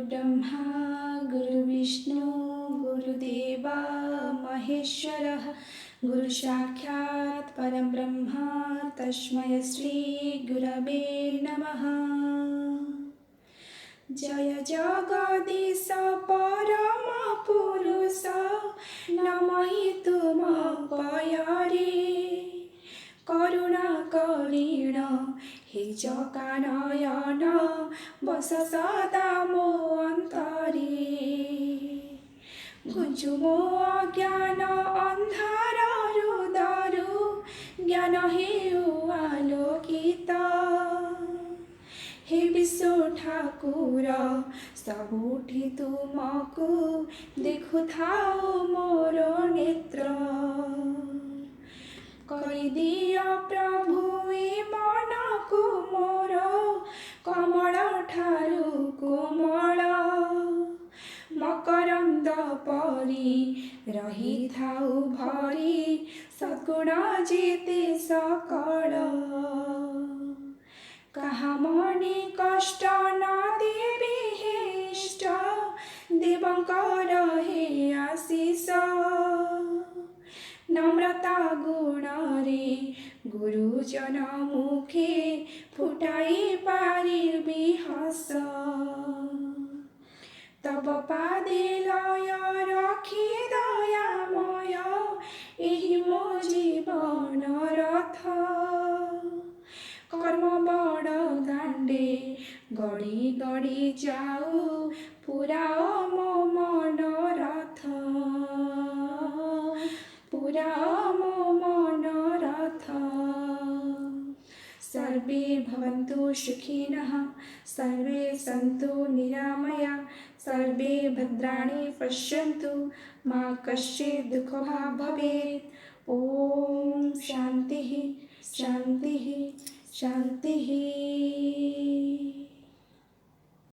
गुरुब्रह्मा गुरुविष्णु गुरुदेवा महेश्वरः गुरुसाक्षात् परं ब्रह्म तस्मै श्री गुरवे नमः। जय जगदीश परम पुरुष नमहि तुम पयरे करुणा करीण हे जकानयन बस सदा मो अन्तरे घुंचु मो अज्ञान अन्धार हृदयरु ज्ञान हेउ आलोकित हे विश्व ठाकुर सबुठी तुमको देखुथाओ मोर नेत्र करिदिय प्रभु ए मन को मोर कमल ठारु कोमल मकरंद परी रही थाउ भरी सद्गुण जेते सकल कहा मने कष्ट न देवी हे इष्ट देवंकर हे आशीष नम्रता गुण रे गुरुजन मुखे फुटाई पारिबी हस तब पादे लय रखी दयामय एही मो जीवन रथ कर्म बड़ दांडे गड़ी गड़ी जाऊ पूरा मो मन रथ पूरा मो मन रथ सर्वे भवन्तु सुखिनः सर्वे सन्तु निरामया सर्वे भद्राणि पश्यन्तु मा कश्चित् दुःखभाग् भवेत्। ओम शांति शांति शांति।